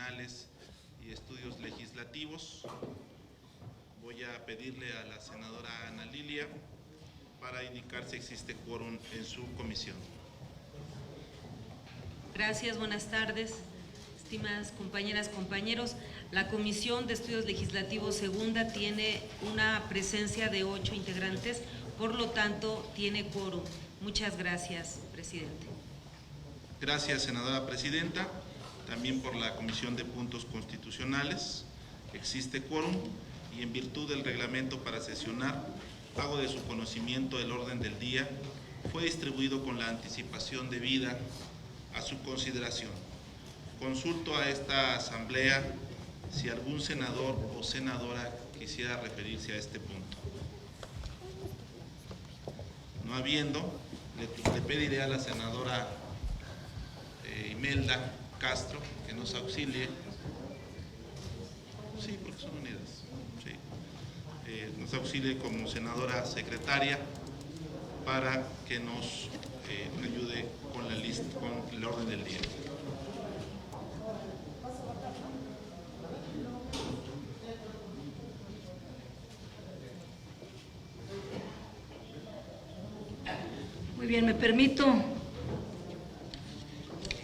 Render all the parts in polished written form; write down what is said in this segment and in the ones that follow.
Constitucionales y Estudios Legislativos. Voy a pedirle a la senadora Ana Lilia para indicar si existe quórum en su comisión. Gracias, buenas tardes, estimadas compañeras, compañeros. La Comisión de Estudios Legislativos Segunda tiene una presencia de 8 integrantes, por lo tanto tiene quórum. Muchas gracias, presidente. Gracias, senadora presidenta. También por la Comisión de Puntos Constitucionales existe quórum y en virtud del reglamento para sesionar, hago de su conocimiento el orden del día. Fue distribuido con la anticipación debida a su consideración. Consulto a esta asamblea si algún senador o senadora quisiera referirse a este punto. No habiendo, le pediré a la senadora Imelda Castro que nos auxilie. Sí, porque son unidas. Sí. Nos auxilie como senadora secretaria para que nos ayude con la lista, con el orden del día. Muy bien, me permito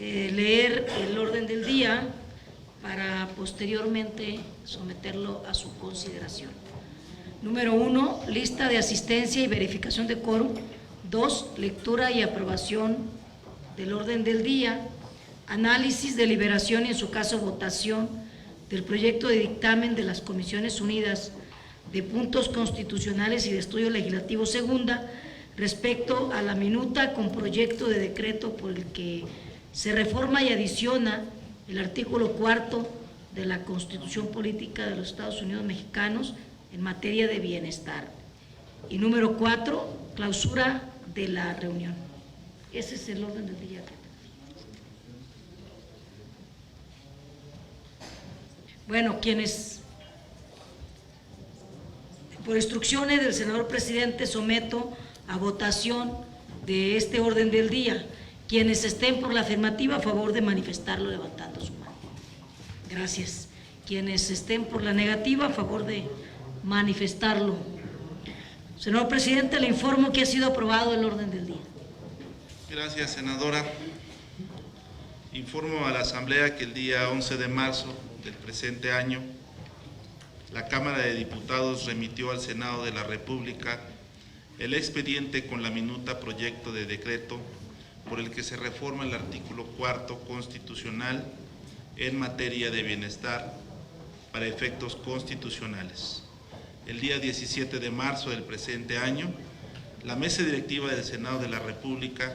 leer el orden del día para posteriormente someterlo a su consideración. Número 1, lista de asistencia y verificación de quórum. 2, lectura y aprobación del orden del día. Análisis, deliberación y en su caso votación del proyecto de dictamen de las Comisiones Unidas de Puntos Constitucionales y de Estudio Legislativo Segunda respecto a la minuta con proyecto de decreto por el que se reforma y adiciona el artículo 4 de la Constitución Política de los Estados Unidos Mexicanos en materia de bienestar. Y número 4, clausura de la reunión. Ese es el orden del día. Bueno, quienes, por instrucciones del senador presidente, someto a votación de este orden del día. Quienes estén por la afirmativa, a favor de manifestarlo levantando su mano. Gracias. Quienes estén por la negativa, a favor de manifestarlo. Señor presidente, le informo que ha sido aprobado el orden del día. Gracias, senadora. Informo a la Asamblea que el día 11 de marzo del presente año, la Cámara de Diputados remitió al Senado de la República el expediente con la minuta proyecto de decreto por el que se reforma el artículo 4 constitucional en materia de bienestar para efectos constitucionales. El día 17 de marzo del presente año, la Mesa Directiva del Senado de la República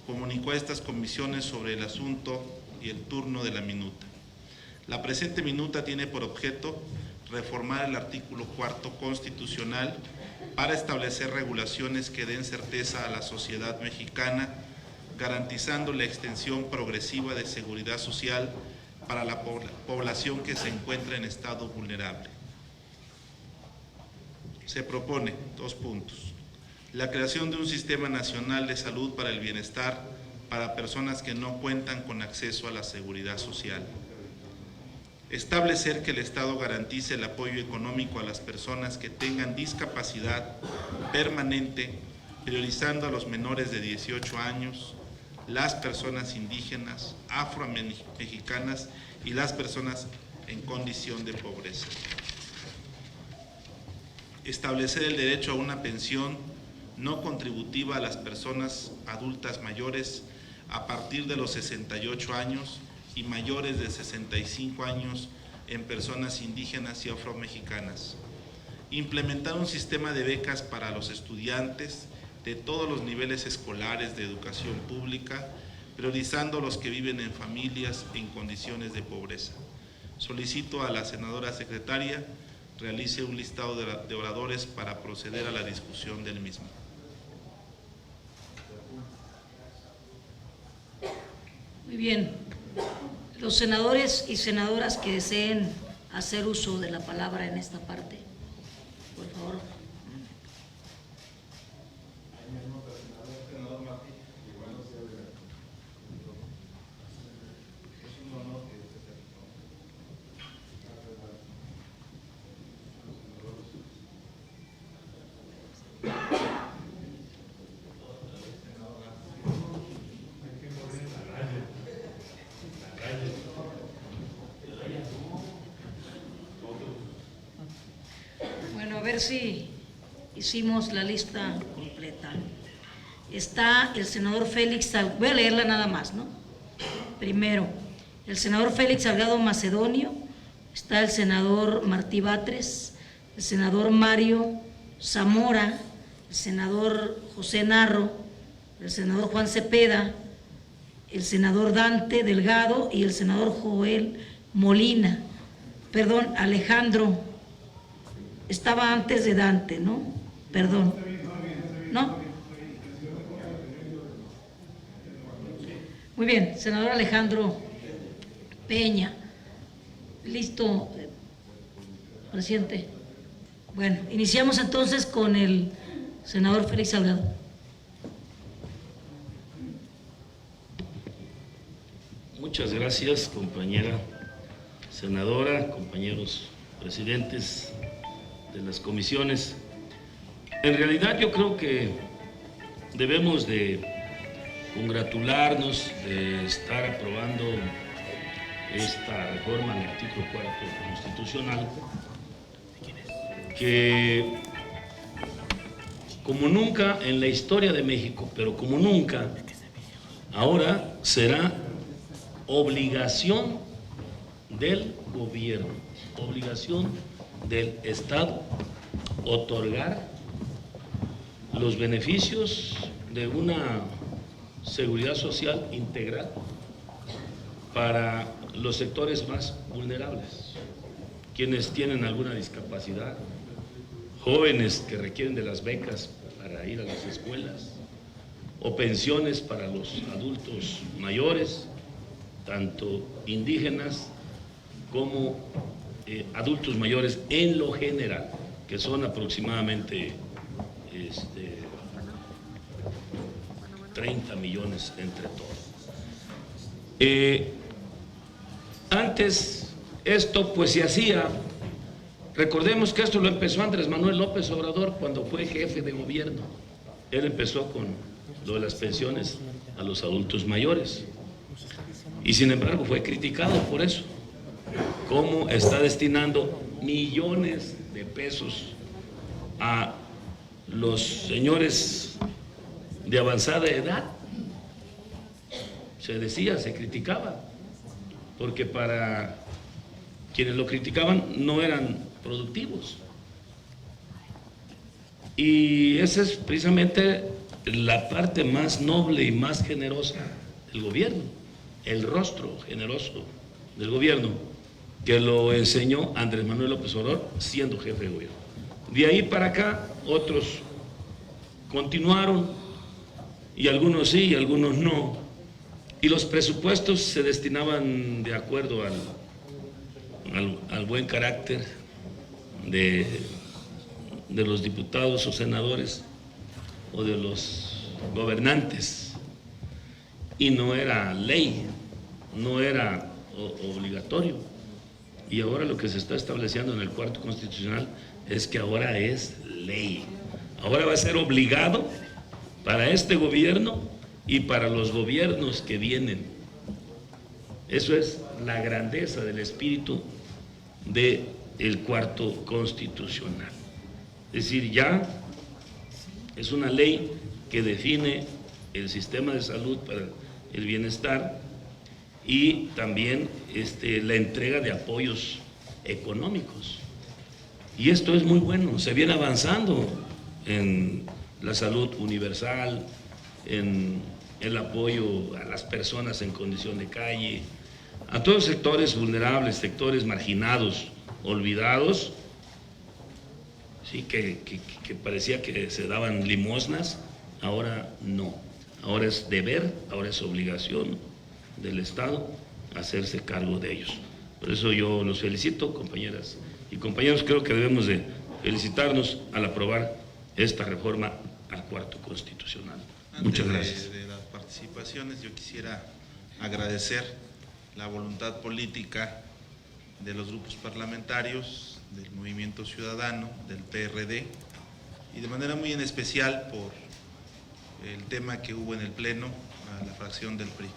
comunicó a estas comisiones sobre el asunto y el turno de la minuta. La presente minuta tiene por objeto reformar el artículo 4 constitucional para establecer regulaciones que den certeza a la sociedad mexicana, garantizando la extensión progresiva de seguridad social para la población que se encuentra en estado vulnerable. Se propone 2 puntos. La creación de un sistema nacional de salud para el bienestar para personas que no cuentan con acceso a la seguridad social. Establecer que el Estado garantice el apoyo económico a las personas que tengan discapacidad permanente, priorizando a los menores de 18 años, las personas indígenas, afromexicanas y las personas en condición de pobreza. Establecer el derecho a una pensión no contributiva a las personas adultas mayores a partir de los 68 años y mayores de 65 años en personas indígenas y afromexicanas. Implementar un sistema de becas para los estudiantes de todos los niveles escolares de educación pública, priorizando a los que viven en familias en condiciones de pobreza. Solicito a la senadora secretaria realice un listado de oradores para proceder a la discusión del mismo. Muy bien. Los senadores y senadoras que deseen hacer uso de la palabra en esta parte, por favor. ver si hicimos la lista completa. Está el senador Félix, voy a leerla nada más, ¿no? Primero, el senador Félix Salgado Macedonio, está el senador Martí Batres, el senador Mario Zamora, el senador José Narro, el senador Juan Cepeda, el senador Dante Delgado y el senador Joel Molina. Perdón, Alejandro, estaba antes de Dante, ¿no? Perdón. ¿No? Muy bien, senador Alejandro Peña. Listo, presidente. Bueno, iniciamos entonces con el senador Félix Salgado. Muchas gracias, compañera senadora, compañeros presidentes de las comisiones. En realidad yo creo que debemos de congratularnos de estar aprobando esta reforma al artículo 4 constitucional, que como nunca en la historia de México, pero como nunca, ahora será obligación del gobierno, obligación del Estado otorgar los beneficios de una seguridad social integral para los sectores más vulnerables, quienes tienen alguna discapacidad, jóvenes que requieren de las becas para ir a las escuelas, o pensiones para los adultos mayores, tanto indígenas como adultos mayores en lo general, que son aproximadamente 30 millones entre todos. Antes esto pues se hacía, recordemos que esto lo empezó Andrés Manuel López Obrador cuando fue jefe de gobierno. Él empezó con lo de las pensiones a los adultos mayores y sin embargo fue criticado por eso, cómo está destinando millones de pesos a los señores de avanzada edad. Se decía, se criticaba, porque para quienes lo criticaban no eran productivos. Y esa es precisamente la parte más noble y más generosa del gobierno, el rostro generoso del gobierno, que lo enseñó Andrés Manuel López Obrador siendo jefe de gobierno. De ahí para acá, otros continuaron, y algunos sí, y algunos no. Y los presupuestos se destinaban de acuerdo al buen carácter de los diputados o senadores o de los gobernantes. Y no era ley, no era obligatorio. Y ahora lo que se está estableciendo en el cuarto constitucional es que ahora es ley. Ahora va a ser obligado para este gobierno y para los gobiernos que vienen. Eso es la grandeza del espíritu del cuarto constitucional. Es decir, ya es una ley que define el sistema de salud para el bienestar y también la entrega de apoyos económicos. Y esto es muy bueno, se viene avanzando en la salud universal, en el apoyo a las personas en condición de calle, a todos los sectores vulnerables, sectores marginados, olvidados, sí, que parecía que se daban limosnas, ahora no, ahora es deber, ahora es obligación del Estado hacerse cargo de ellos. Por eso yo los felicito, compañeras y compañeros, creo que debemos de felicitarnos al aprobar esta reforma al cuarto constitucional. Muchas gracias. De las participaciones, yo quisiera agradecer la voluntad política de los grupos parlamentarios, del Movimiento Ciudadano, del PRD, y de manera muy en especial por el tema que hubo en el Pleno, a la fracción del PRI.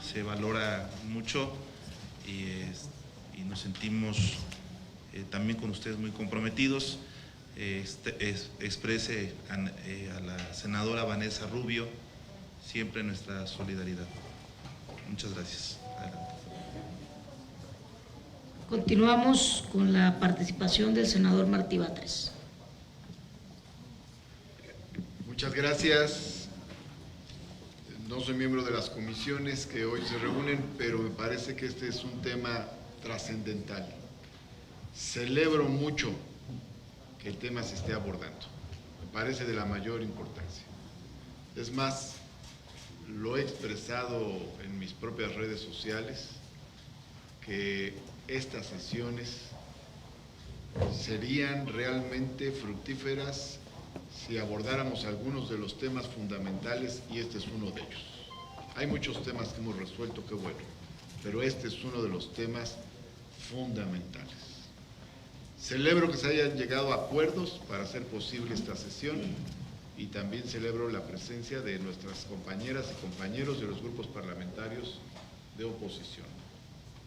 Se valora mucho y nos sentimos también con ustedes muy comprometidos. exprese a la senadora Vanessa Rubio siempre nuestra solidaridad. Muchas gracias. Adelante. Continuamos con la participación del senador Martí Batres. Muchas gracias. No soy miembro de las comisiones que hoy se reúnen, pero me parece que este es un tema trascendental. Celebro mucho que el tema se esté abordando. Me parece de la mayor importancia. Es más, lo he expresado en mis propias redes sociales, que estas sesiones serían realmente fructíferas si abordáramos algunos de los temas fundamentales, y este es uno de ellos. Hay muchos temas que hemos resuelto, qué bueno, pero este es uno de los temas fundamentales. Celebro que se hayan llegado a acuerdos para hacer posible esta sesión, y también celebro la presencia de nuestras compañeras y compañeros de los grupos parlamentarios de oposición.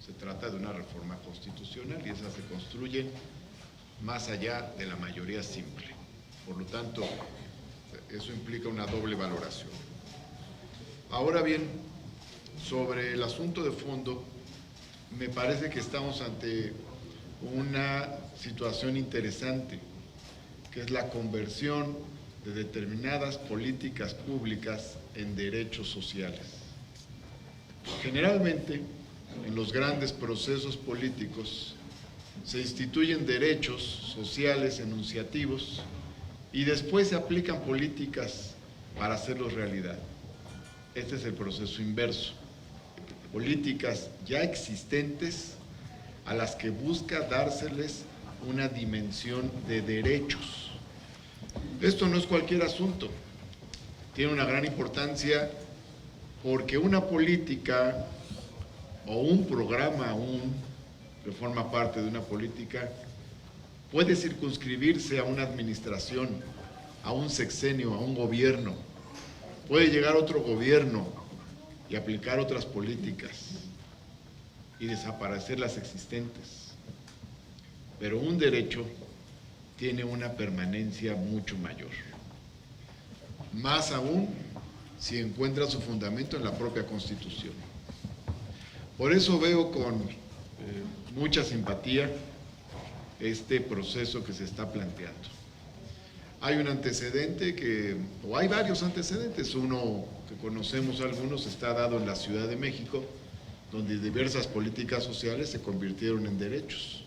Se trata de una reforma constitucional y esa se construye más allá de la mayoría simple. Por lo tanto, eso implica una doble valoración. Ahora bien, sobre el asunto de fondo, me parece que estamos ante una situación interesante, que es la conversión de determinadas políticas públicas en derechos sociales. Generalmente, en los grandes procesos políticos, se instituyen derechos sociales enunciativos y después se aplican políticas para hacerlos realidad. Este es el proceso inverso. Políticas ya existentes a las que busca dárseles una dimensión de derechos. Esto no es cualquier asunto. Tiene una gran importancia porque una política o un programa aún que forma parte de una política puede circunscribirse a una administración, a un sexenio, a un gobierno. Puede llegar otro gobierno y aplicar otras políticas y desaparecer las existentes. Pero un derecho tiene una permanencia mucho mayor. Más aún si encuentra su fundamento en la propia Constitución. Por eso veo con mucha simpatía este proceso que se está planteando. Hay un antecedente o hay varios antecedentes. Uno que conocemos algunos está dado en la Ciudad de México, donde diversas políticas sociales se convirtieron en derechos.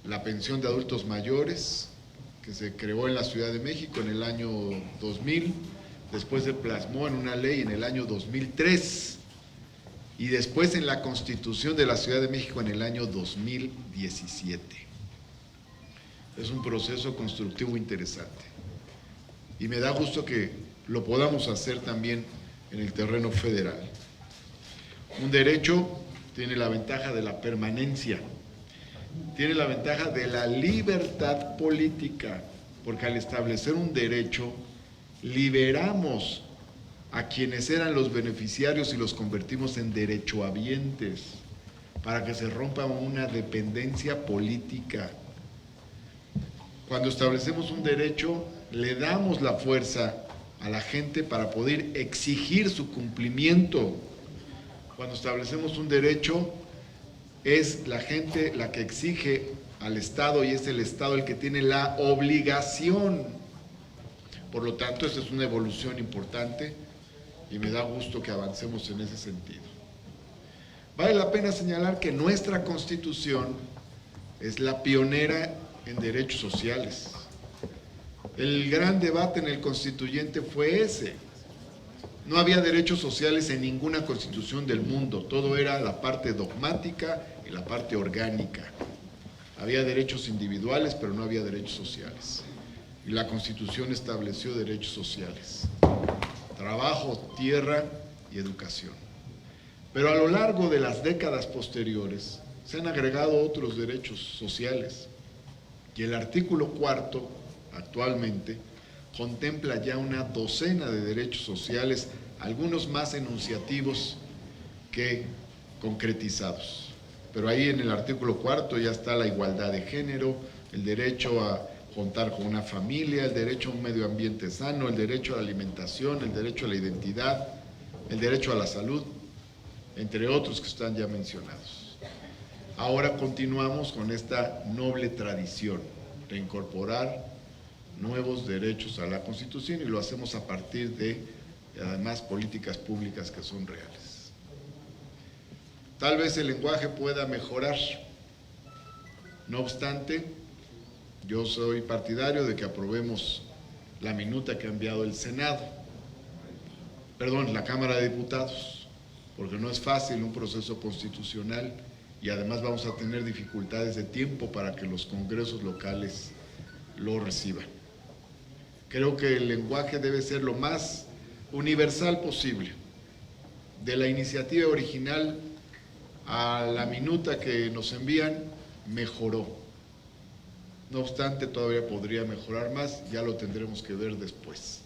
La pensión de adultos mayores, que se creó en la Ciudad de México en el año 2000, después se plasmó en una ley en el año 2003, y después en la Constitución de la Ciudad de México en el año 2017. Es un proceso constructivo interesante. Y me da gusto que lo podamos hacer también en el terreno federal. Un derecho tiene la ventaja de la permanencia, tiene la ventaja de la libertad política, porque al establecer un derecho, liberamos a quienes eran los beneficiarios y los convertimos en derechohabientes, para que se rompa una dependencia política. Cuando establecemos un derecho, le damos la fuerza a la gente para poder exigir su cumplimiento. Cuando establecemos un derecho, es la gente la que exige al Estado y es el Estado el que tiene la obligación. Por lo tanto, esta es una evolución importante y me da gusto que avancemos en ese sentido. Vale la pena señalar que nuestra Constitución es la pionera en derechos sociales. El gran debate en el constituyente fue ese. No había derechos sociales en ninguna constitución del mundo, todo era la parte dogmática y la parte orgánica. Había derechos individuales, pero no había derechos sociales. Y la Constitución estableció derechos sociales: trabajo, tierra y educación. Pero a lo largo de las décadas posteriores se han agregado otros derechos sociales. Y el artículo 4, actualmente, contempla ya una docena de derechos sociales, algunos más enunciativos que concretizados. Pero ahí en el artículo 4 ya está la igualdad de género, el derecho a contar con una familia, el derecho a un medio ambiente sano, el derecho a la alimentación, el derecho a la identidad, el derecho a la salud, entre otros que están ya mencionados. Ahora continuamos con esta noble tradición de incorporar nuevos derechos a la Constitución y lo hacemos a partir de, además, políticas públicas que son reales. Tal vez el lenguaje pueda mejorar, no obstante, yo soy partidario de que aprobemos la minuta que ha enviado el Senado, perdón, la Cámara de Diputados, porque no es fácil un proceso constitucional y además vamos a tener dificultades de tiempo para que los congresos locales lo reciban. Creo que el lenguaje debe ser lo más universal posible. De la iniciativa original a la minuta que nos envían, mejoró. No obstante, todavía podría mejorar más, ya lo tendremos que ver después.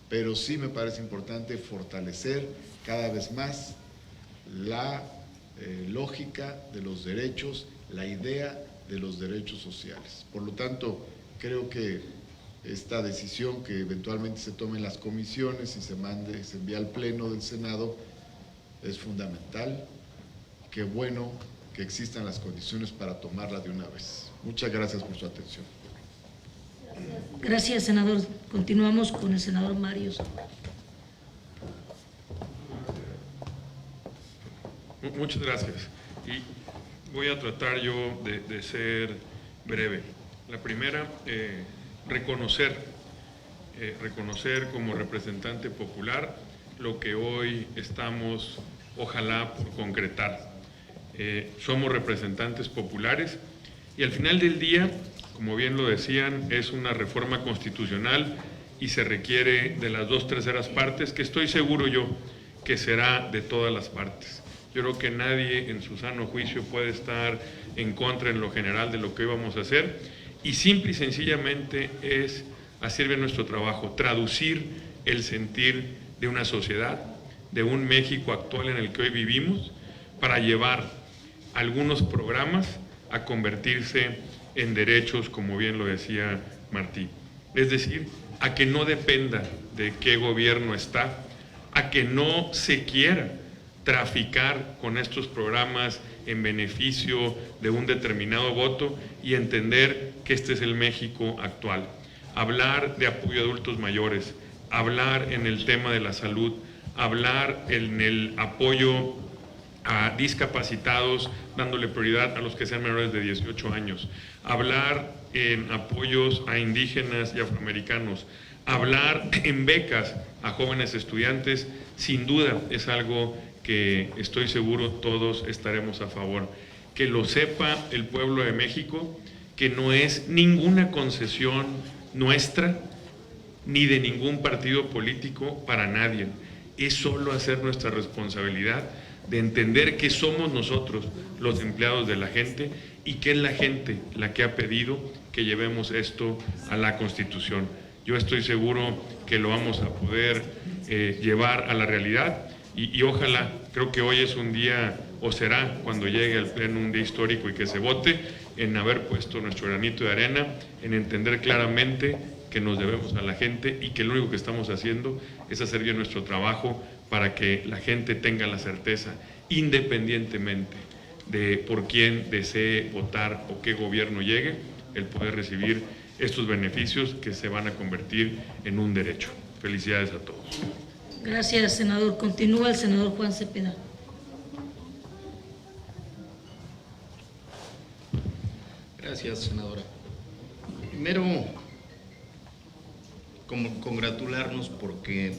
Pero sí me parece importante fortalecer cada vez más la lógica de los derechos, la idea de los derechos sociales. Por lo tanto, creo que esta decisión que eventualmente se tome en las comisiones y se envíe al Pleno del Senado es fundamental. Qué bueno que existan las condiciones para tomarla de una vez. Muchas gracias por su atención. Gracias, senador. Continuamos con el senador Mario. Muchas gracias. Y voy a tratar yo de ser breve. La primera, reconocer como representante popular lo que hoy estamos, ojalá, por concretar. Somos representantes populares y al final del día, como bien lo decían, es una reforma constitucional y se requiere de las 2/3 partes, que estoy seguro yo que será de todas las partes. Yo creo que nadie en su sano juicio puede estar en contra en lo general de lo que íbamos a hacer y simple y sencillamente es hacer bien nuestro trabajo, traducir el sentir de una sociedad, de un México actual en el que hoy vivimos, para llevar algunos programas a convertirse en derechos, como bien lo decía Martí. Es decir, a que no dependa de qué gobierno está, a que no se quiera traficar con estos programas en beneficio de un determinado voto y entender que este es el México actual. Hablar de apoyo a adultos mayores, hablar en el tema de la salud, hablar en el apoyo a discapacitados, dándole prioridad a los que sean menores de 18 años, hablar en apoyos a indígenas y afroamericanos, hablar en becas a jóvenes estudiantes, sin duda es algo que estoy seguro todos estaremos a favor. Que lo sepa el pueblo de México, que no es ninguna concesión nuestra, ni de ningún partido político para nadie. Es solo hacer nuestra responsabilidad de entender que somos nosotros los empleados de la gente y que es la gente la que ha pedido que llevemos esto a la Constitución. Yo estoy seguro que lo vamos a poder llevar a la realidad y ojalá, creo que hoy es un día, o será cuando llegue al Pleno un día histórico y que se vote, en haber puesto nuestro granito de arena, en entender claramente que nos debemos a la gente y que lo único que estamos haciendo es hacer bien nuestro trabajo para que la gente tenga la certeza, independientemente de por quién desee votar o qué gobierno llegue, el poder recibir estos beneficios que se van a convertir en un derecho. Felicidades a todos. Gracias, senador. Continúa el senador Juan Cepeda. Gracias, senadora. Primero, congratularnos porque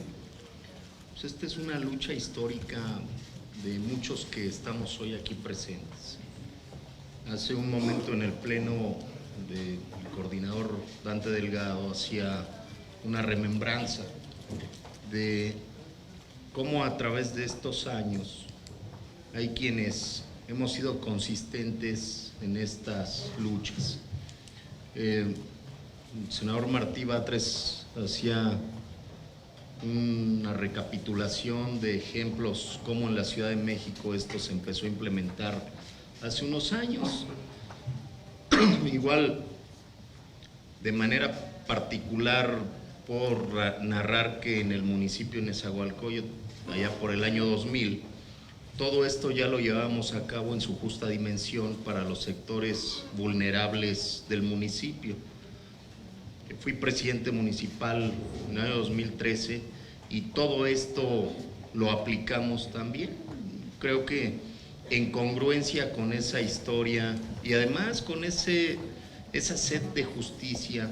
pues, esta es una lucha histórica de muchos que estamos hoy aquí presentes. Hace un momento en el pleno del coordinador Dante Delgado hacía una remembranza de cómo a través de estos años hay quienes hemos sido consistentes en estas luchas. El senador Martí Batres hacía una recapitulación de ejemplos cómo en la Ciudad de México esto se empezó a implementar hace unos años. Igual de manera particular por narrar que en el municipio de Nezahualcóyotl, allá por el año 2000, todo esto ya lo llevamos a cabo en su justa dimensión para los sectores vulnerables del municipio. Fui presidente municipal en el año 2013 y todo esto lo aplicamos también. Creo que en congruencia con esa historia y además con esa sed de justicia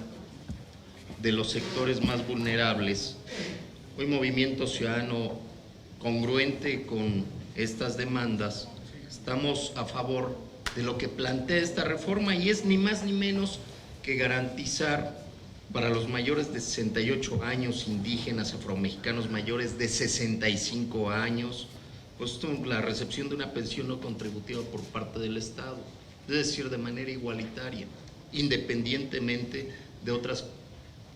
de los sectores más vulnerables, hoy Movimiento Ciudadano, congruente con estas demandas, estamos a favor de lo que plantea esta reforma, y es ni más ni menos que garantizar para los mayores de 68 años, indígenas, afromexicanos mayores de 65 años, pues la recepción de una pensión no contributiva por parte del Estado, es decir, de manera igualitaria, independientemente de otras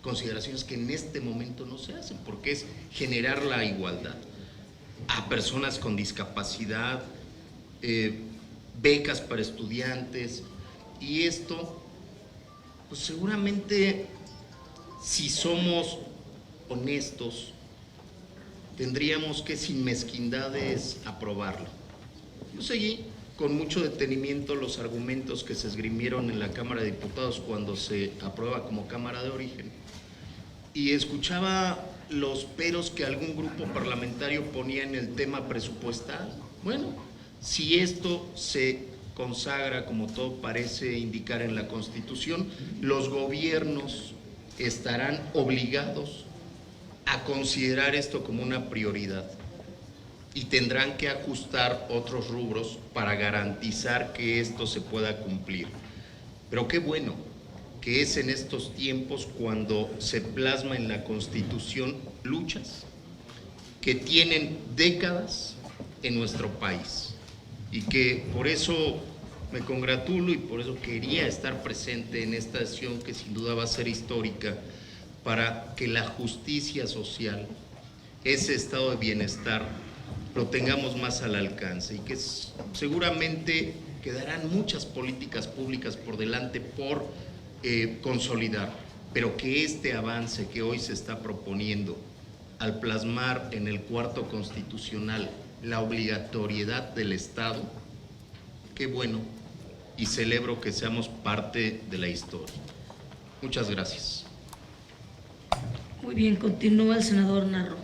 consideraciones que en este momento no se hacen, porque es generar la igualdad a personas con discapacidad, becas para estudiantes, y esto, pues seguramente, si somos honestos, tendríamos que sin mezquindades aprobarlo. Yo seguí con mucho detenimiento los argumentos que se esgrimieron en la Cámara de Diputados cuando se aprueba como Cámara de Origen, y escuchaba los peros que algún grupo parlamentario ponía en el tema presupuestal. Bueno, si esto se consagra, como todo parece indicar en la Constitución, los gobiernos estarán obligados a considerar esto como una prioridad y tendrán que ajustar otros rubros para garantizar que esto se pueda cumplir. Pero qué bueno que es en estos tiempos cuando se plasma en la Constitución luchas que tienen décadas en nuestro país, y que por eso me congratulo y por eso quería estar presente en esta sesión que sin duda va a ser histórica, para que la justicia social, ese estado de bienestar, lo tengamos más al alcance, y que seguramente quedarán muchas políticas públicas por delante por consolidar, pero que este avance que hoy se está proponiendo al plasmar en el cuarto constitucional la obligatoriedad del Estado, qué bueno, y celebro que seamos parte de la historia. Muchas gracias. Muy bien, continúa el senador Narro.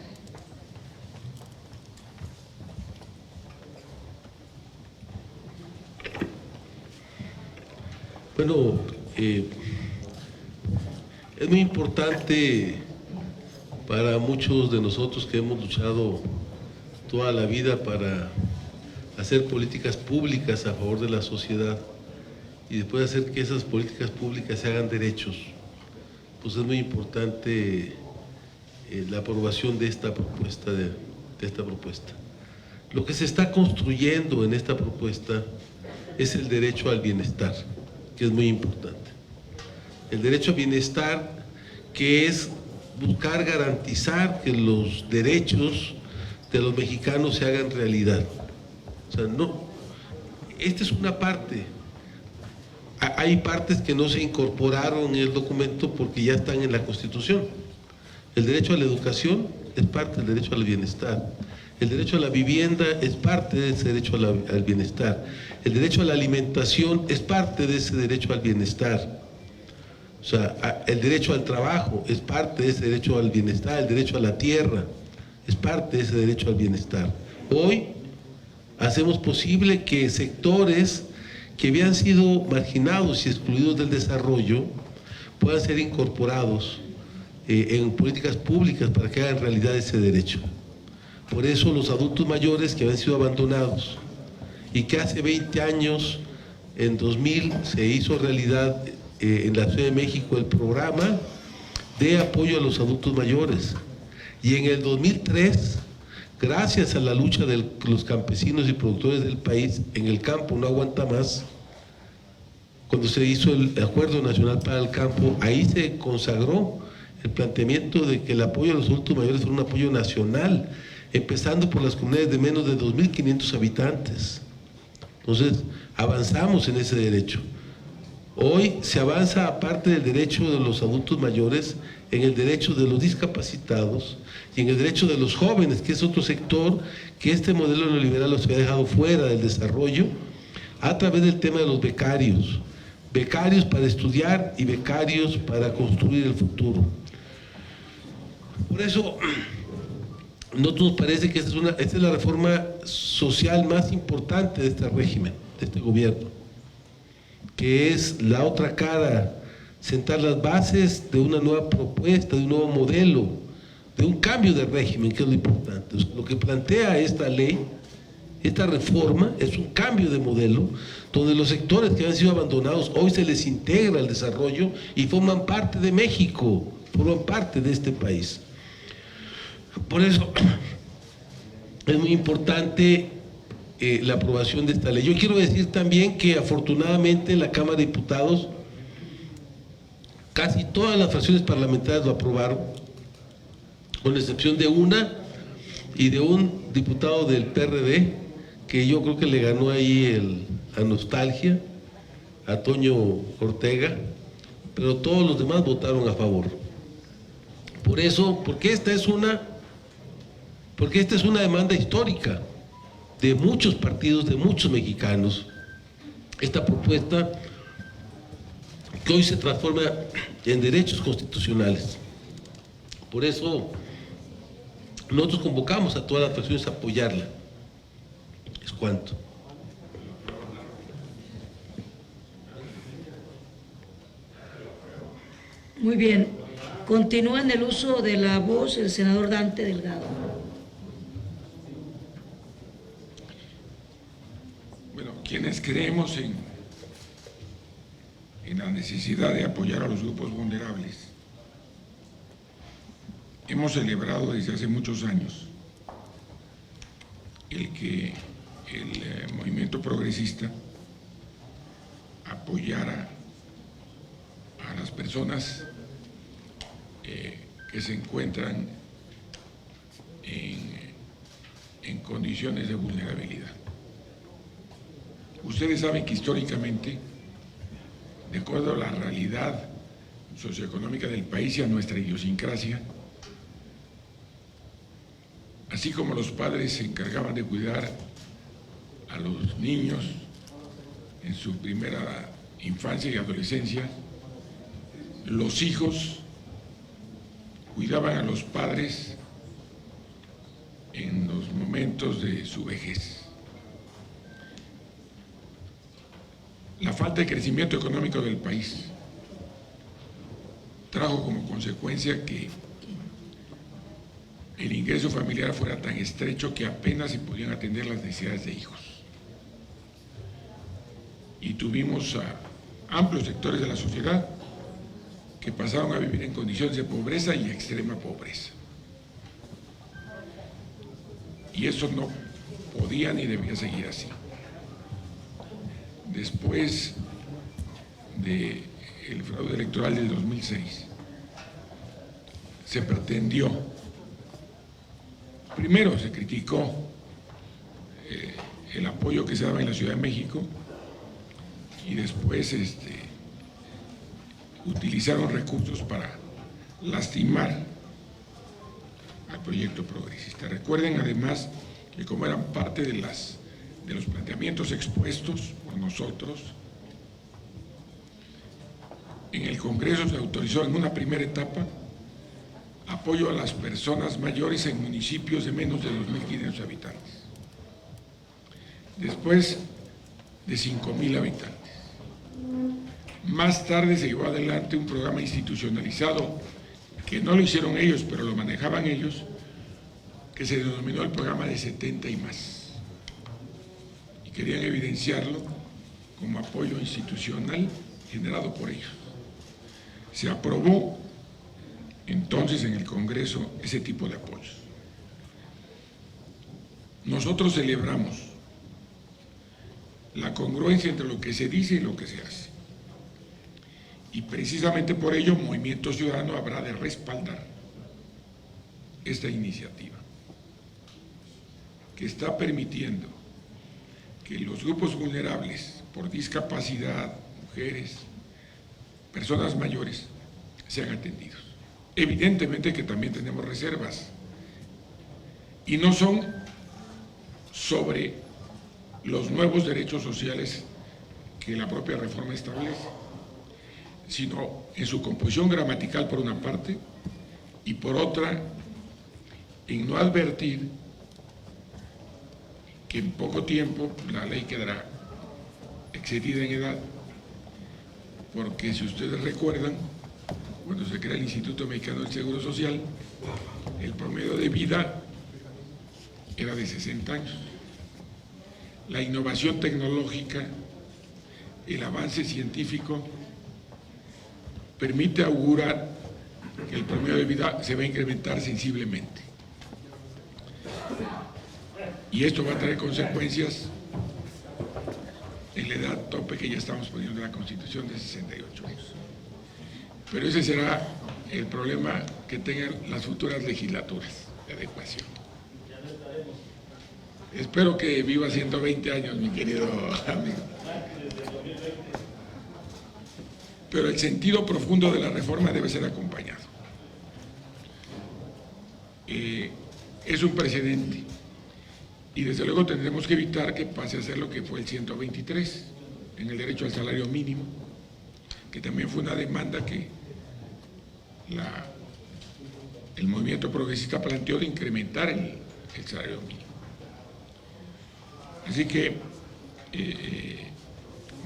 Bueno, es muy importante para muchos de nosotros que hemos luchado toda la vida para hacer políticas públicas a favor de la sociedad y después hacer que esas políticas públicas se hagan derechos, pues es muy importante la aprobación de esta propuesta. Lo que se está construyendo en esta propuesta es el derecho al bienestar, que es muy importante. El derecho al bienestar, que es buscar garantizar que los derechos de los mexicanos se hagan realidad. O sea, no, esta es una parte. Hay partes que no se incorporaron en el documento porque ya están en la Constitución. El derecho a la educación es parte del derecho al bienestar. El derecho a la vivienda es parte de ese derecho al bienestar. El derecho a la alimentación es parte de ese derecho al bienestar. O sea, el derecho al trabajo es parte de ese derecho al bienestar. El derecho a la tierra es parte de ese derecho al bienestar. Hoy hacemos posible que sectores que habían sido marginados y excluidos del desarrollo puedan ser incorporados en políticas públicas para que hagan realidad ese derecho. Por eso los adultos mayores que habían sido abandonados y que hace 20 años, en 2000, se hizo realidad en la Ciudad de México el programa de apoyo a los adultos mayores. Y en el 2003, gracias a la lucha de los campesinos y productores del país, en el campo no aguanta más, cuando se hizo el Acuerdo Nacional para el Campo, ahí se consagró el planteamiento de que el apoyo a los adultos mayores fuera un apoyo nacional, empezando por las comunidades de menos de 2.500 habitantes. Entonces, avanzamos en ese derecho. Hoy se avanza, aparte del derecho de los adultos mayores, en el derecho de los discapacitados y en el derecho de los jóvenes, que es otro sector que este modelo neoliberal los había dejado fuera del desarrollo, a través del tema de los becarios. Becarios para estudiar y becarios para construir el futuro. Por eso, nosotros nos parece que esta es la reforma social más importante de este régimen, de este gobierno, que es la otra cara, sentar las bases de una nueva propuesta, de un nuevo modelo, de un cambio de régimen, que es lo importante. Lo que plantea esta ley, esta reforma, es un cambio de modelo, donde los sectores que han sido abandonados hoy se les integra al desarrollo y forman parte de México, forman parte de este país. Por eso es muy importante la aprobación de esta ley. Yo quiero decir también que afortunadamente en la Cámara de Diputados casi todas las fracciones parlamentarias lo aprobaron, con excepción de una y de un diputado del PRD, que yo creo que le ganó ahí la nostalgia, a Toño Ortega, pero todos los demás votaron a favor. Por eso, porque esta es una demanda histórica de muchos partidos, de muchos mexicanos, esta propuesta que hoy se transforma en derechos constitucionales. Por eso nosotros convocamos a todas las fracciones a apoyarla. Es cuanto. Muy bien. Continúa en el uso de la voz el senador Dante Delgado. Bueno, quienes creemos en la necesidad de apoyar a los grupos vulnerables, hemos celebrado desde hace muchos años el que el movimiento progresista apoyara a las personas que se encuentran en condiciones de vulnerabilidad. Ustedes saben que históricamente, de acuerdo a la realidad socioeconómica del país y a nuestra idiosincrasia, así como los padres se encargaban de cuidar a los niños en su primera infancia y adolescencia, los hijos cuidaban a los padres en los momentos de su vejez. La falta de crecimiento económico del país trajo como consecuencia que el ingreso familiar fuera tan estrecho que apenas se podían atender las necesidades de hijos. Y tuvimos a amplios sectores de la sociedad que pasaron a vivir en condiciones de pobreza y extrema pobreza. Y eso no podía ni debía seguir así. Después del fraude electoral del 2006, se pretendió, primero se criticó el apoyo que se daba en la Ciudad de México y después utilizaron recursos para lastimar al proyecto progresista. Recuerden además que como eran parte de los planteamientos expuestos por nosotros, en el Congreso se autorizó en una primera etapa apoyo a las personas mayores en municipios de menos de 2.500 habitantes, después de 5.000 habitantes. Más tarde se llevó adelante un programa institucionalizado, que no lo hicieron ellos, pero lo manejaban ellos, que se denominó el programa de 70 y más. Y querían evidenciarlo como apoyo institucional generado por ellos. Se aprobó entonces en el Congreso ese tipo de apoyos. Nosotros celebramos la congruencia entre lo que se dice y lo que se hace. Y precisamente por ello Movimiento Ciudadano habrá de respaldar esta iniciativa, que está permitiendo que los grupos vulnerables por discapacidad, mujeres, personas mayores sean atendidos. Evidentemente que también tenemos reservas, y no son sobre los nuevos derechos sociales que la propia reforma establece, sino en su composición gramatical por una parte, y por otra, en no advertir que en poco tiempo la ley quedará excedida en edad, porque si ustedes recuerdan, cuando se crea el Instituto Mexicano del Seguro Social, el promedio de vida era de 60 años. La innovación tecnológica, el avance científico, permite augurar que el promedio de vida se va a incrementar sensiblemente. Y esto va a traer consecuencias en la edad tope que ya estamos poniendo en la Constitución de 68 años. Pero ese será el problema que tengan las futuras legislaturas de adecuación. Espero que viva 120 años, mi querido amigo. Pero el sentido profundo de la reforma debe ser acompañado. Es un precedente y desde luego tendremos que evitar que pase a ser lo que fue el 123 en el derecho al salario mínimo, que también fue una demanda que el movimiento progresista planteó de incrementar el salario mínimo. Así que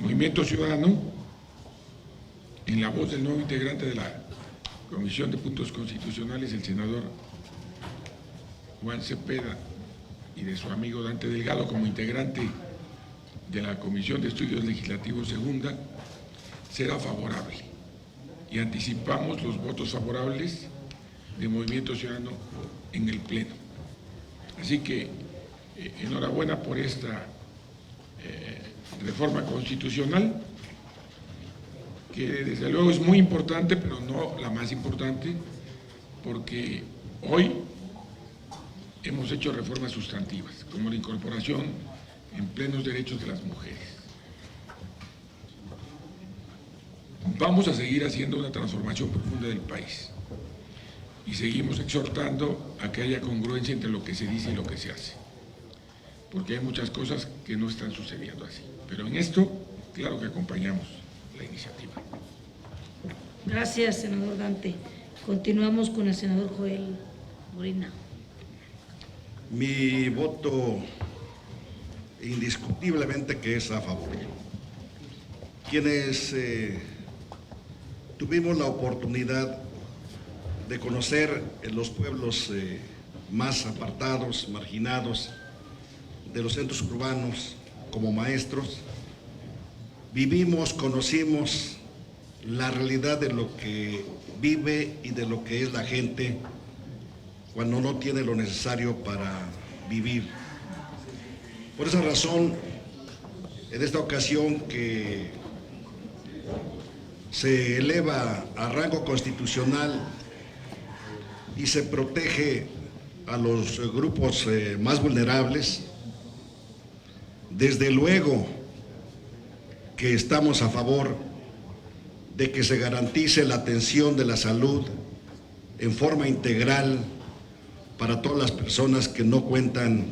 Movimiento Ciudadano, en la voz del nuevo integrante de la Comisión de Puntos Constitucionales, el senador Juan Cepeda, y de su amigo Dante Delgado como integrante de la Comisión de Estudios Legislativos Segunda, será favorable. Y anticipamos los votos favorables de Movimiento Ciudadano en el Pleno. Así que enhorabuena por esta reforma constitucional, que desde luego es muy importante, pero no la más importante, porque hoy hemos hecho reformas sustantivas, como la incorporación en plenos derechos de las mujeres. Vamos a seguir haciendo una transformación profunda del país y seguimos exhortando a que haya congruencia entre lo que se dice y lo que se hace, porque hay muchas cosas que no están sucediendo así. Pero en esto, claro que acompañamos la iniciativa. Gracias, senador Dante. Continuamos con el senador Joel Morina. Mi voto indiscutiblemente que es a favor. Quienes tuvimos la oportunidad de conocer en los pueblos más apartados, marginados de los centros urbanos como maestros, vivimos, conocimos la realidad de lo que vive y de lo que es la gente cuando no tiene lo necesario para vivir. Por esa razón, en esta ocasión que se eleva a rango constitucional y se protege a los grupos más vulnerables, desde luego que estamos a favor de que se garantice la atención de la salud en forma integral para todas las personas que no cuentan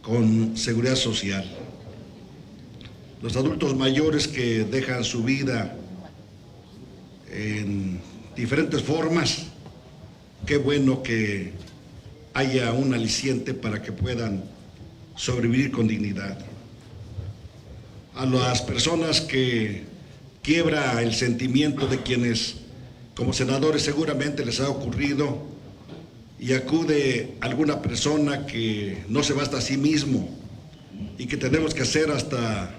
con seguridad social. Los adultos mayores que dejan su vida en diferentes formas, qué bueno que haya un aliciente para que puedan sobrevivir con dignidad. A las personas que quiebra el sentimiento de quienes, como senadores, seguramente les ha ocurrido y acude alguna persona que no se basta a sí mismo y que tenemos que hacer hasta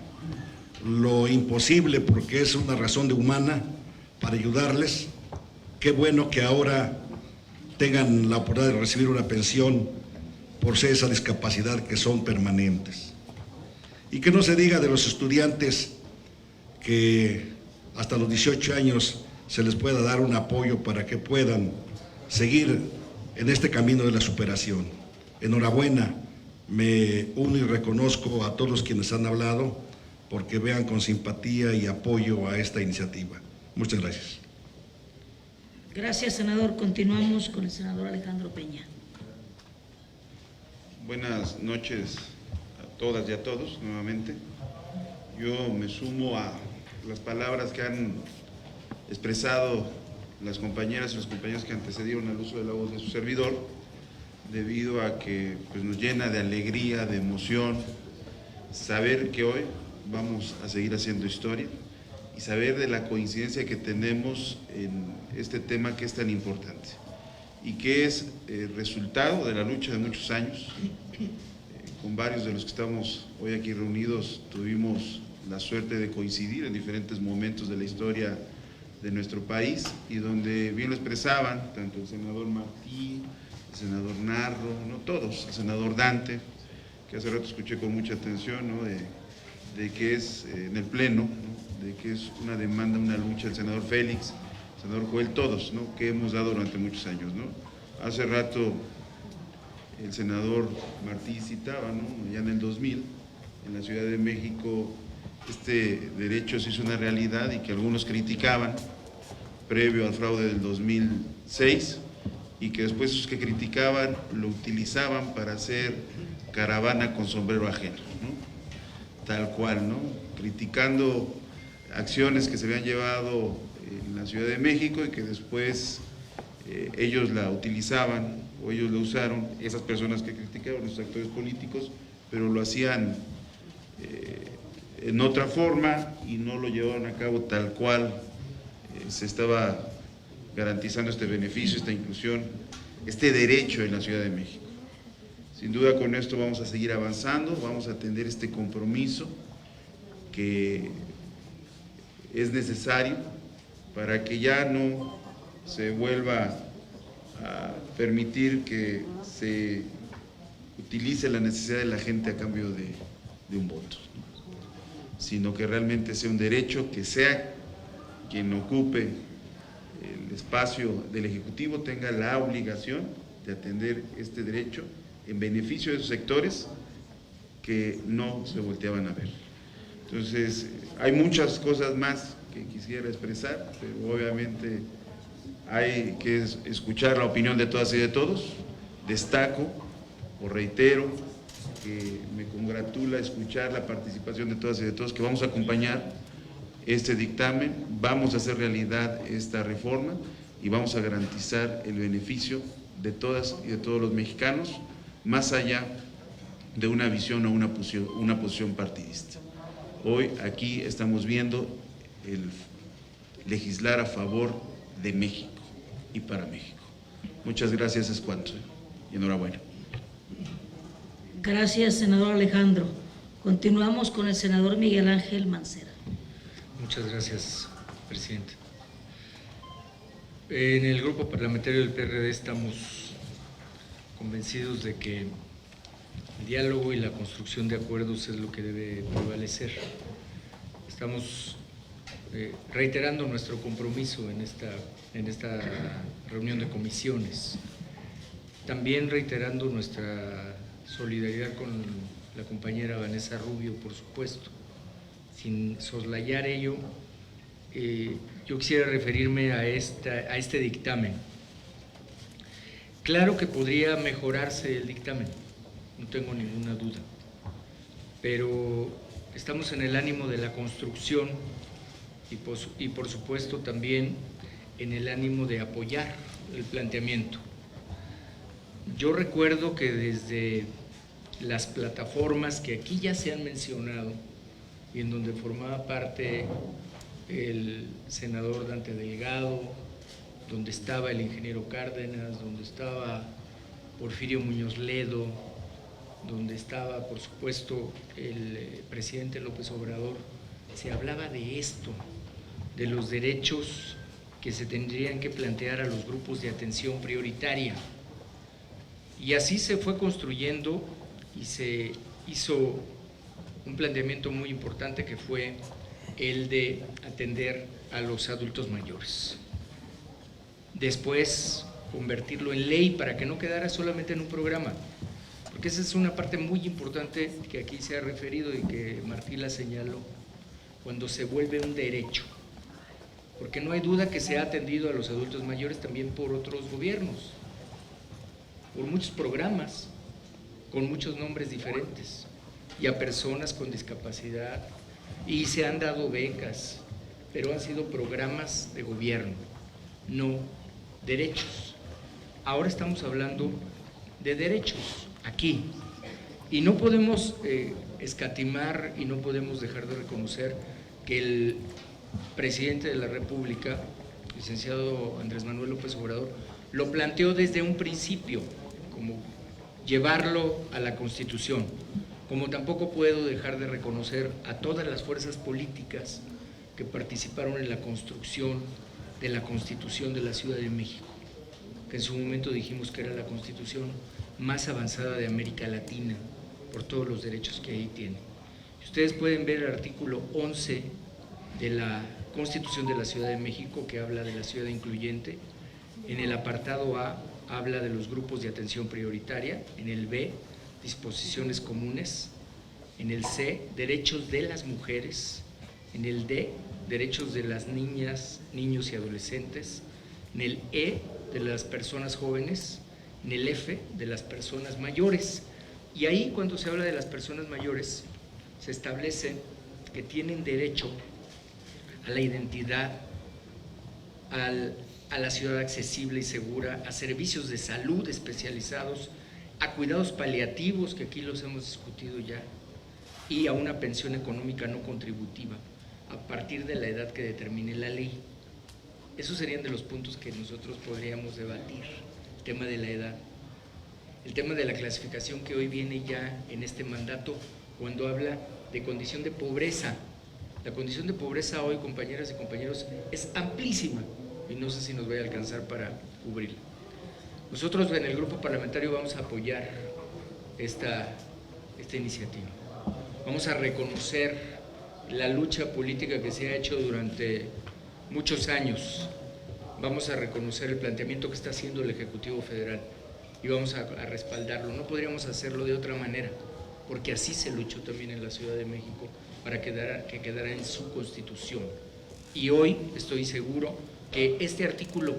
lo imposible porque es una razón de humana para ayudarles. Qué bueno que ahora tengan la oportunidad de recibir una pensión por ser esa discapacidad que son permanentes. Y que no se diga de los estudiantes que hasta los 18 años se les pueda dar un apoyo para que puedan seguir en este camino de la superación. Enhorabuena, me uno y reconozco a todos quienes han hablado porque vean con simpatía y apoyo a esta iniciativa. Muchas gracias. Gracias, senador. Continuamos con el senador Alejandro Peña. Buenas noches a todas y a todos nuevamente. Yo me sumo a las palabras que han expresado las compañeras y los compañeros que antecedieron al uso de la voz de su servidor, debido a que pues, nos llena de alegría, de emoción, saber que hoy vamos a seguir haciendo historia y saber de la coincidencia que tenemos en este tema que es tan importante y que es resultado de la lucha de muchos años. Con varios de los que estamos hoy aquí reunidos tuvimos la suerte de coincidir en diferentes momentos de la historia de nuestro país y donde bien lo expresaban tanto el senador Martí, el senador Narro, no todos, el senador Dante, que hace rato escuché con mucha atención, ¿no? de que es en el Pleno, ¿no? De que es una demanda, una lucha, el senador Félix, el senador Joel, todos, ¿no? Que hemos dado durante muchos años, ¿no? Hace rato el senador Martí citaba, ¿no? Ya en el 2000, en la Ciudad de México, este derecho se hizo una realidad y que algunos criticaban previo al fraude del 2006 y que después esos que criticaban lo utilizaban para hacer caravana con sombrero ajeno, ¿no? Tal cual, ¿no? Criticando acciones que se habían llevado en la Ciudad de México y que después ellos la utilizaban o ellos la usaron, esas personas que criticaban, esos actores políticos, pero lo hacían en otra forma y no lo llevaban a cabo tal cual se estaba garantizando este beneficio, esta inclusión, este derecho en la Ciudad de México. Sin duda con esto vamos a seguir avanzando, vamos a atender este compromiso que es necesario para que ya no se vuelva a permitir que se utilice la necesidad de la gente a cambio de un voto, ¿no? Sino que realmente sea un derecho, que sea quien ocupe el espacio del Ejecutivo tenga la obligación de atender este derecho en beneficio de esos sectores que no se volteaban a ver. Entonces, hay muchas cosas más que quisiera expresar, pero obviamente hay que escuchar la opinión de todas y de todos. Destaco o reitero que me congratula escuchar la participación de todas y de todos, que vamos a acompañar este dictamen, vamos a hacer realidad esta reforma y vamos a garantizar el beneficio de todas y de todos los mexicanos, más allá de una visión o una posición partidista. Hoy aquí estamos viendo el legislar a favor de México y para México. Muchas gracias, es cuanto, y enhorabuena. Gracias, senador Alejandro. Continuamos con el senador Miguel Ángel Mancera. Muchas gracias, presidente. En el grupo parlamentario del PRD estamos convencidos de que el diálogo y la construcción de acuerdos es lo que debe prevalecer. Estamos reiterando nuestro compromiso en esta reunión de comisiones. También reiterando nuestra solidaridad con la compañera Vanessa Rubio, por supuesto. Sin soslayar ello, yo quisiera referirme a este dictamen. Claro que podría mejorarse el dictamen, no tengo ninguna duda, pero estamos en el ánimo de la construcción y por supuesto también en el ánimo de apoyar el planteamiento. Yo recuerdo que desde las plataformas que aquí ya se han mencionado y en donde formaba parte el senador Dante Delgado, donde estaba el ingeniero Cárdenas, donde estaba Porfirio Muñoz Ledo, donde estaba, por supuesto, el presidente López Obrador, se hablaba de esto, de los derechos que se tendrían que plantear a los grupos de atención prioritaria. Y así se fue construyendo y se hizo un planteamiento muy importante que fue el de atender a los adultos mayores. Después, convertirlo en ley para que no quedara solamente en un programa, porque esa es una parte muy importante que aquí se ha referido y que Martí la señaló, cuando se vuelve un derecho. porque no hay duda que se ha atendido a los adultos mayores también por otros gobiernos, por muchos programas, con muchos nombres diferentes, y a personas con discapacidad, y se han dado becas, pero han sido programas de gobierno, no derechos. Ahora estamos hablando de derechos aquí, y no podemos escatimar y no podemos dejar de reconocer que el presidente de la República, licenciado Andrés Manuel López Obrador, lo planteó desde un principio, como llevarlo a la Constitución, como tampoco puedo dejar de reconocer a todas las fuerzas políticas que participaron en la construcción de la Constitución de la Ciudad de México, que en su momento dijimos que era la Constitución más avanzada de América Latina, por todos los derechos que ahí tiene. Ustedes pueden ver el artículo 11 de la Constitución de la Ciudad de México, que habla de la ciudad incluyente. En el apartado A habla de los grupos de atención prioritaria, en el B, disposiciones comunes, en el C, derechos de las mujeres, en el D, derechos de las niñas, niños y adolescentes, en el E, de las personas jóvenes, en el F, de las personas mayores. Y ahí, cuando se habla de las personas mayores, se establece que tienen derecho a la identidad, a la ciudad accesible y segura, a servicios de salud especializados, a cuidados paliativos, que aquí los hemos discutido ya, y a una pensión económica no contributiva, a partir de la edad que determine la ley. Esos serían de los puntos que nosotros podríamos debatir, el tema de la edad. El tema de la clasificación que hoy viene ya en este mandato, cuando habla de condición de pobreza. La condición de pobreza hoy, compañeras y compañeros, es amplísima y no sé si nos va a alcanzar para cubrirla. Nosotros en el grupo parlamentario vamos a apoyar esta iniciativa. Vamos a reconocer la lucha política que se ha hecho durante muchos años. Vamos a reconocer el planteamiento que está haciendo el Ejecutivo Federal y vamos a respaldarlo. No podríamos hacerlo de otra manera, porque así se luchó también en la Ciudad de México para que quedara en su Constitución. Y hoy estoy seguro que este artículo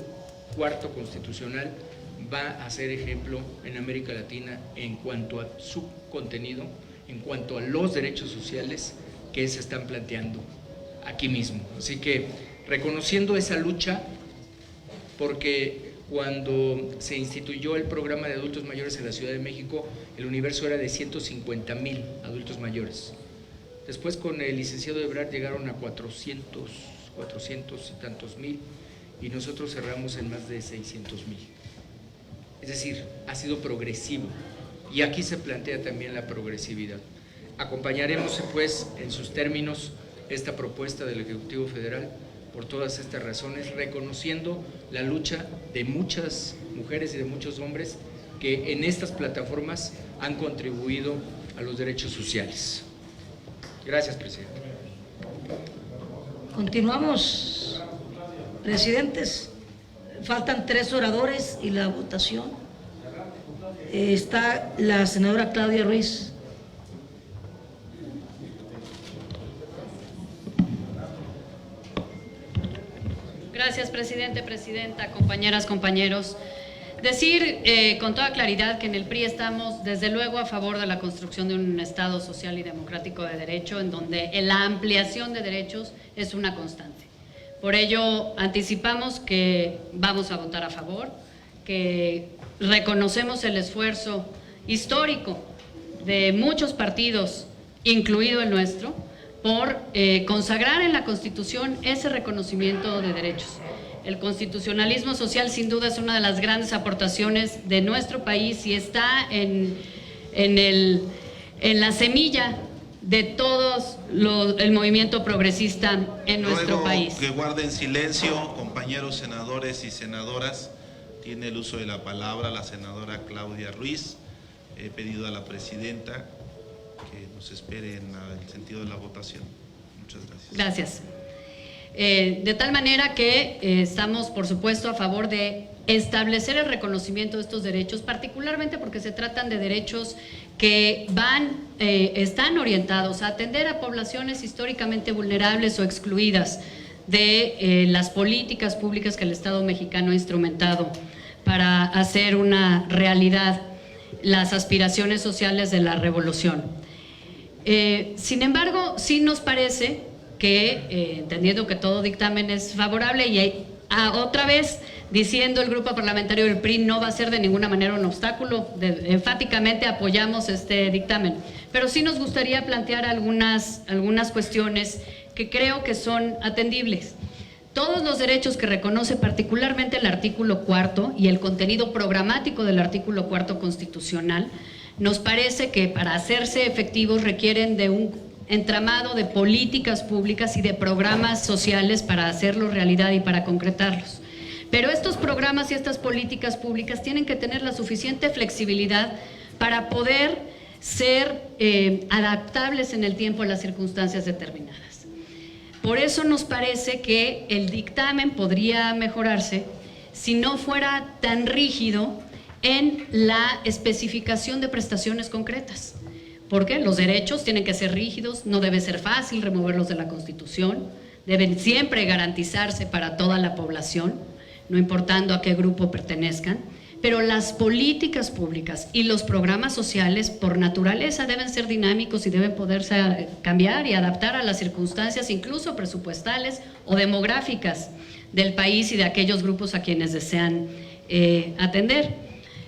4 constitucional va a ser ejemplo en América Latina en cuanto a su contenido, en cuanto a los derechos sociales que se están planteando aquí mismo. Así que reconociendo esa lucha, porque cuando se instituyó el programa de adultos mayores en la Ciudad de México, el universo era de 150,000 adultos mayores. Después, con el licenciado Ebrard, llegaron a 400 y tantos mil, y nosotros cerramos en más de 600,000. Es decir, ha sido progresivo, y aquí se plantea también la progresividad. Acompañaremos, pues, en sus términos, esta propuesta del Ejecutivo Federal, por todas estas razones, reconociendo la lucha de muchas mujeres y de muchos hombres que en estas plataformas han contribuido a los derechos sociales. Gracias, presidente. Continuamos, presidentes. Faltan 3 oradores y la votación. Está la senadora Claudia Ruiz. Gracias, presidente, presidenta, compañeras, compañeros. Decir con toda claridad que en el PRI estamos desde luego a favor de la construcción de un Estado social y democrático de derecho, en donde la ampliación de derechos es una constante. Por ello, anticipamos que vamos a votar a favor, que reconocemos el esfuerzo histórico de muchos partidos, incluido el nuestro, por consagrar en la Constitución ese reconocimiento de derechos. El constitucionalismo social sin duda es una de las grandes aportaciones de nuestro país y está en la semilla de todos el movimiento progresista en nuestro país. Que guarden silencio, compañeros senadores y senadoras. Tiene el uso de la palabra la senadora Claudia Ruiz. He pedido a la presidenta que nos espere en el sentido de la votación. Muchas gracias. Gracias. De tal manera que estamos, por supuesto, a favor de establecer el reconocimiento de estos derechos, particularmente porque se tratan de derechos que están orientados a atender a poblaciones históricamente vulnerables o excluidas de las políticas públicas que el Estado mexicano ha instrumentado para hacer una realidad las aspiraciones sociales de la revolución. Sin embargo, sí nos parece que, entendiendo que todo dictamen es favorable y otra vez diciendo el grupo parlamentario del PRI no va a ser de ninguna manera un obstáculo, enfáticamente apoyamos este dictamen, pero sí nos gustaría plantear algunas cuestiones que creo que son atendibles. Todos los derechos que reconoce particularmente el artículo 4 y el contenido programático del artículo 4 constitucional, nos parece que para hacerse efectivos requieren de un entramado de políticas públicas y de programas sociales para hacerlos realidad y para concretarlos. Pero estos programas y estas políticas públicas tienen que tener la suficiente flexibilidad para poder ser adaptables en el tiempo a las circunstancias determinadas. Por eso nos parece que el dictamen podría mejorarse si no fuera tan rígido en la especificación de prestaciones concretas. Porque los derechos tienen que ser rígidos, no debe ser fácil removerlos de la Constitución, deben siempre garantizarse para toda la población, no importando a qué grupo pertenezcan, pero las políticas públicas y los programas sociales por naturaleza deben ser dinámicos y deben poderse cambiar y adaptar a las circunstancias incluso presupuestales o demográficas del país y de aquellos grupos a quienes desean atender.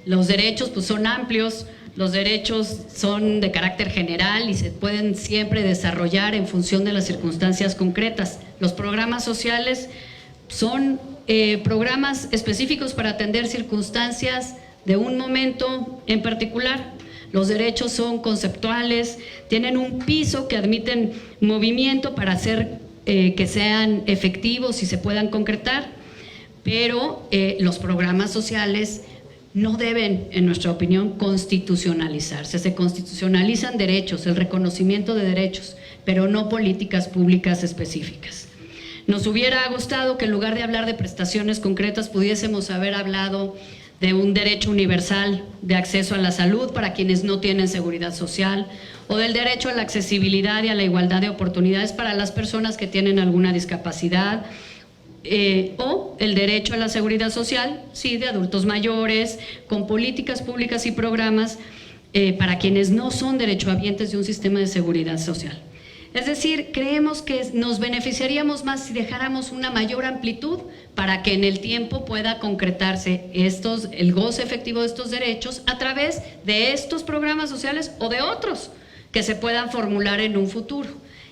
Los derechos pues son amplios, los derechos son de carácter general y se pueden siempre desarrollar en función de las circunstancias concretas. Los programas sociales son programas específicos para atender circunstancias de un momento en particular. Los derechos son conceptuales, tienen un piso que admiten movimiento para hacer que sean efectivos y se puedan concretar, pero los programas sociales no deben, en nuestra opinión, constitucionalizarse. Se constitucionalizan derechos, el reconocimiento de derechos, pero no políticas públicas específicas. Nos hubiera gustado que en lugar de hablar de prestaciones concretas pudiésemos haber hablado de un derecho universal de acceso a la salud para quienes no tienen seguridad social, o del derecho a la accesibilidad y a la igualdad de oportunidades para las personas que tienen alguna discapacidad, o el derecho a la seguridad social, sí, de adultos mayores, con políticas públicas y programas para quienes no son derechohabientes de un sistema de seguridad social. Es decir, creemos que nos beneficiaríamos más si dejáramos una mayor amplitud para que en el tiempo pueda concretarse el goce efectivo de estos derechos a través de estos programas sociales o de otros que se puedan formular en un futuro.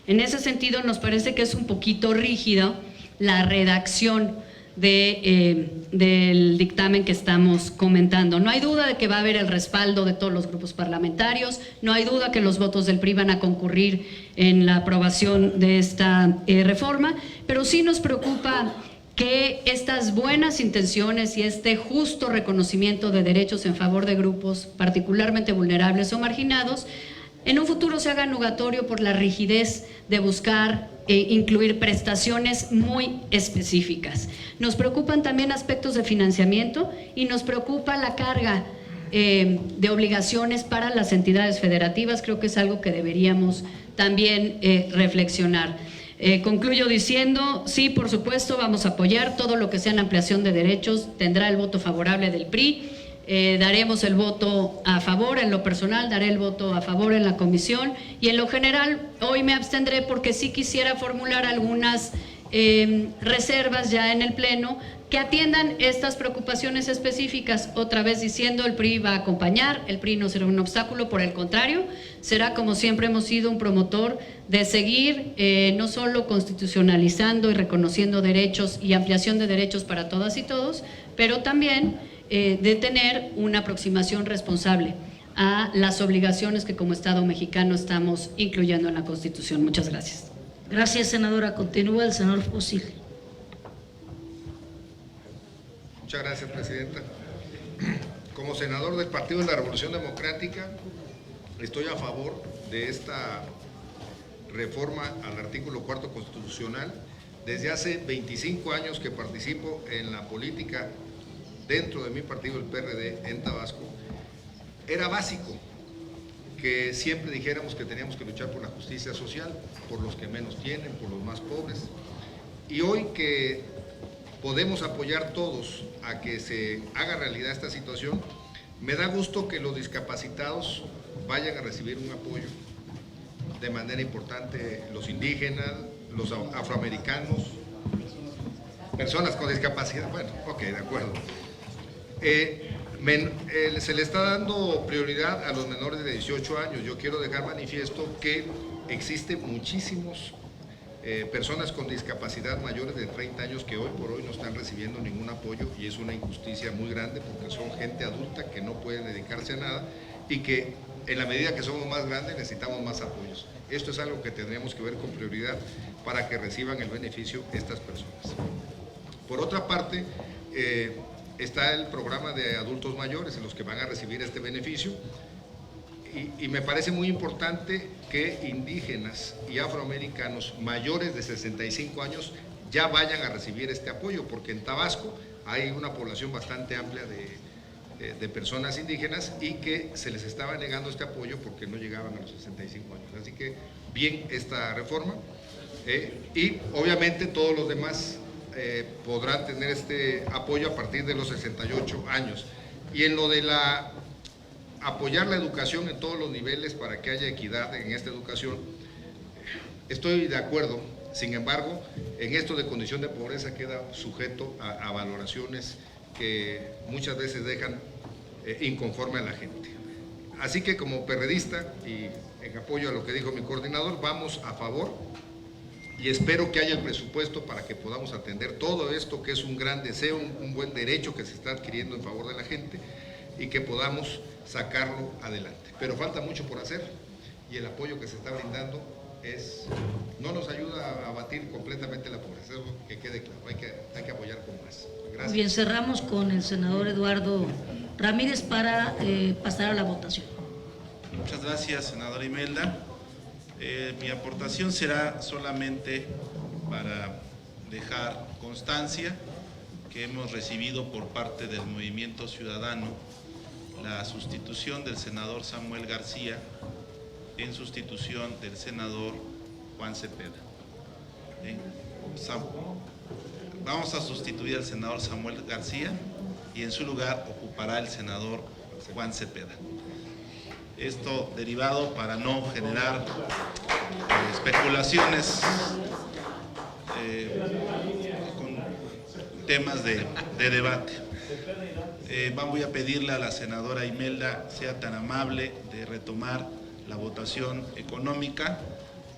En ese sentido, nos parece que es un poquito rígida la redacción del dictamen que estamos comentando. No hay duda de que va a haber el respaldo de todos los grupos parlamentarios, no hay duda que los votos del PRI van a concurrir en la aprobación de esta reforma, pero sí nos preocupa que estas buenas intenciones y este justo reconocimiento de derechos en favor de grupos particularmente vulnerables o marginados en un futuro se haga nugatorio por la rigidez de buscar incluir prestaciones muy específicas. Nos preocupan también aspectos de financiamiento y nos preocupa la carga de obligaciones para las entidades federativas. Creo que es algo que deberíamos también reflexionar. Concluyo diciendo, sí, por supuesto, vamos a apoyar todo lo que sea en ampliación de derechos, tendrá el voto favorable del PRI. Daremos el voto a favor, en lo personal daré el voto a favor en la comisión y en lo general hoy me abstendré porque sí quisiera formular algunas reservas ya en el Pleno que atiendan estas preocupaciones específicas. Otra vez diciendo, el PRI va a acompañar, el PRI no será un obstáculo, por el contrario, será como siempre hemos sido un promotor de seguir no solo constitucionalizando y reconociendo derechos y ampliación de derechos para todas y todos, pero también de tener una aproximación responsable a las obligaciones que como Estado mexicano estamos incluyendo en la Constitución. Muchas gracias. Gracias, senadora. Continúa el senador Fósil. Muchas gracias, presidenta. Como senador del Partido de la Revolución Democrática, estoy a favor de esta reforma al artículo 4 constitucional. Desde hace 25 años que participo en la política dentro de mi partido, el PRD, en Tabasco, era básico que siempre dijéramos que teníamos que luchar por la justicia social, por los que menos tienen, por los más pobres. Y hoy que podemos apoyar todos a que se haga realidad esta situación, me da gusto que los discapacitados vayan a recibir un apoyo de manera importante, los indígenas, los afroamericanos, personas con discapacidad. Bueno, ok, de acuerdo. Se le está dando prioridad a los menores de 18 años. Yo quiero dejar manifiesto que existen muchísimos personas con discapacidad mayores de 30 años que hoy por hoy no están recibiendo ningún apoyo, y es una injusticia muy grande porque son gente adulta que no pueden dedicarse a nada y que en la medida que somos más grandes necesitamos más apoyos. Esto es algo que tendríamos que ver con prioridad para que reciban el beneficio estas personas. Por otra parte, está el programa de adultos mayores en los que van a recibir este beneficio. Y me parece muy importante que indígenas y afroamericanos mayores de 65 años ya vayan a recibir este apoyo, porque en Tabasco hay una población bastante amplia de personas indígenas y que se les estaba negando este apoyo porque no llegaban a los 65 años. Así que bien esta reforma, y obviamente todos los demás podrán tener este apoyo a partir de los 68 años. Y en lo de apoyar la educación en todos los niveles para que haya equidad en esta educación, estoy de acuerdo. Sin embargo, en esto de condición de pobreza queda sujeto a valoraciones que muchas veces dejan inconforme a la gente. Así que como perredista y en apoyo a lo que dijo mi coordinador, vamos a favor y espero que haya el presupuesto para que podamos atender todo esto, que es un gran deseo, un buen derecho que se está adquiriendo en favor de la gente, y que podamos sacarlo adelante. Pero falta mucho por hacer y el apoyo que se está brindando no nos ayuda a abatir completamente la pobreza, eso que quede claro, hay que apoyar con más. Gracias. Bien, cerramos con el senador Eduardo Ramírez para pasar a la votación. Muchas gracias, senadora Imelda. Mi aportación será solamente para dejar constancia que hemos recibido por parte del Movimiento Ciudadano la sustitución del senador Samuel García en sustitución del senador Juan Cepeda. Vamos a sustituir al senador Samuel García y en su lugar ocupará el senador Juan Cepeda. Esto derivado para no generar especulaciones con temas de debate. Voy a pedirle a la senadora Imelda sea tan amable de retomar la votación económica,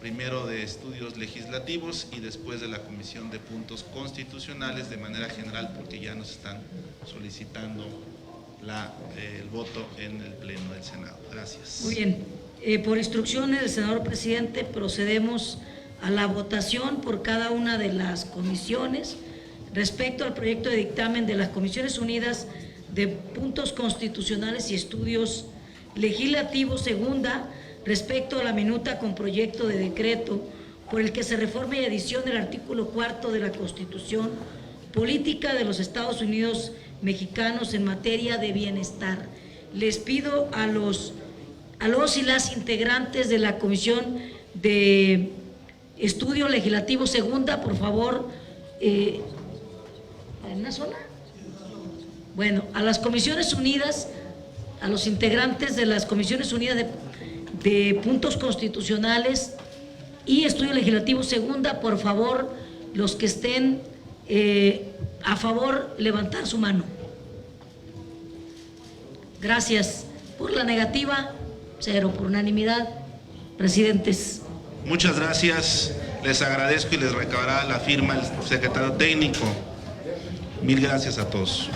primero de estudios legislativos y después de la Comisión de Puntos Constitucionales de manera general, porque ya nos están solicitando el voto en el Pleno del Senado. Gracias. Muy bien. Por instrucciones del senador presidente procedemos a la votación por cada una de las comisiones respecto al proyecto de dictamen de las Comisiones Unidas de Puntos Constitucionales y Estudios Legislativos segunda respecto a la minuta con proyecto de decreto por el que se reforma y adiciona el artículo 4 de la Constitución Política de los Estados Unidos Mexicanos en materia de bienestar. Les pido a los y las integrantes de la Comisión de Estudio Legislativo segunda, por favor, ¿en una sola? Bueno, a las Comisiones Unidas, a los integrantes de las Comisiones Unidas de Puntos Constitucionales y Estudio Legislativo segunda, por favor, los que estén a favor, levantar su mano. Gracias. Por la negativa, 0. Por unanimidad, presidentes. Muchas gracias. Les agradezco y les recabará la firma el secretario técnico. Mil gracias a todos.